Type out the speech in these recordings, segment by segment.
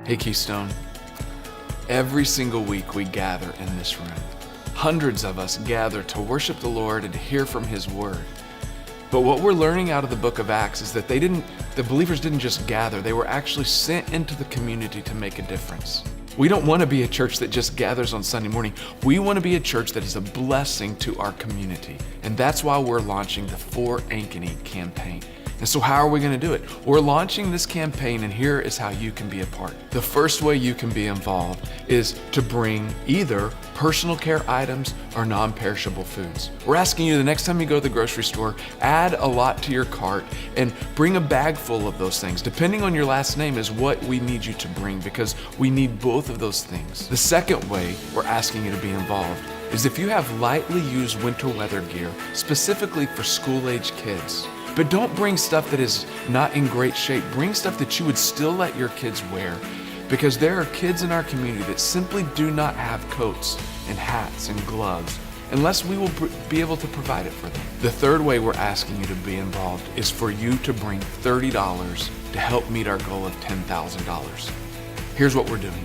Hey Keystone, every single week we gather in this room. Hundreds of us gather to worship the Lord and to hear from His Word. But what we're learning out of the book of Acts is that the believers didn't just gather, they were actually sent into the community to make a difference. We don't want to be a church that just gathers on Sunday morning. We want to be a church that is a blessing to our community. And that's why we're launching the For Ankeny campaign. And so how are we going to do it? We're launching this campaign, and here is how you can be a part. The first way you can be involved is to bring either personal care items or non-perishable foods. We're asking you the next time you go to the grocery store, add a lot to your cart and bring a bag full of those things. Depending on your last name is what we need you to bring, because we need both of those things. The second way we're asking you to be involved is if you have lightly used winter weather gear, specifically for school-age kids. But don't bring stuff that is not in great shape. Bring stuff that you would still let your kids wear, because there are kids in our community that simply do not have coats and hats and gloves unless we will be able to provide it for them. The third way we're asking you to be involved is for you to bring $30 to help meet our goal of $10,000. Here's what we're doing.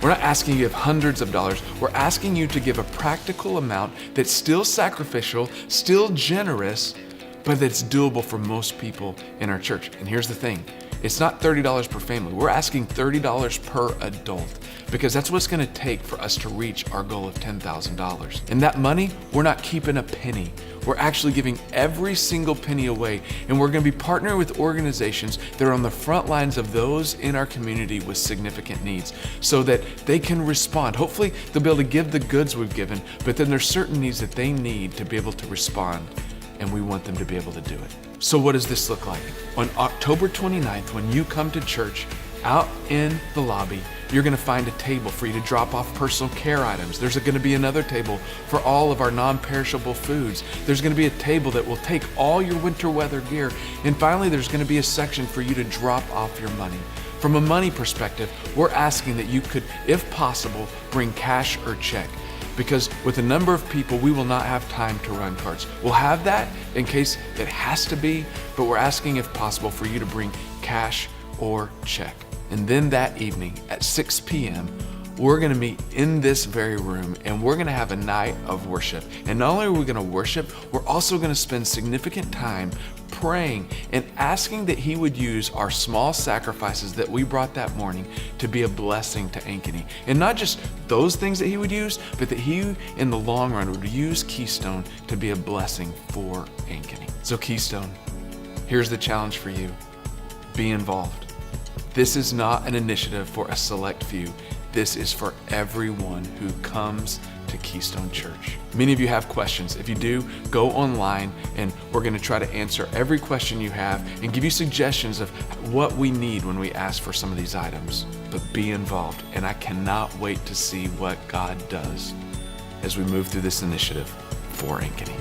We're not asking you to give hundreds of dollars. We're asking you to give a practical amount that's still sacrificial, still generous, but that's doable for most people in our church. And here's the thing, it's not $30 per family. We're asking $30 per adult, because that's what it's gonna take for us to reach our goal of $10,000. And that money, we're not keeping a penny. We're actually giving every single penny away, and we're gonna be partnering with organizations that are on the front lines of those in our community with significant needs, so that they can respond. Hopefully, they'll be able to give the goods we've given, but then there's certain needs that they need to be able to respond, and we want them to be able to do it. So what does this look like? On October 29th, when you come to church, out in the lobby, you're gonna find a table for you to drop off personal care items. There's gonna be another table for all of our non-perishable foods. There's gonna be a table that will take all your winter weather gear. And finally, there's gonna be a section for you to drop off your money. From a money perspective, we're asking that you could, if possible, bring cash or check, because with a number of people, we will not have time to run carts. We'll have that in case it has to be, but we're asking, if possible, for you to bring cash or check. And then that evening at 6 p.m., we're gonna meet in this very room, and we're gonna have a night of worship. And not only are we gonna worship, we're also gonna spend significant time praying and asking that He would use our small sacrifices that we brought that morning to be a blessing to Ankeny. And not just those things that He would use, but that He, in the long run, would use Keystone to be a blessing for Ankeny. So Keystone, here's the challenge for you. Be involved. This is not an initiative for a select few. This is for everyone who comes to Keystone Church. Many of you have questions. If you do, go online, and we're gonna try to answer every question you have and give you suggestions of what we need when we ask for some of these items. But be involved, and I cannot wait to see what God does as we move through this initiative for Ankeny.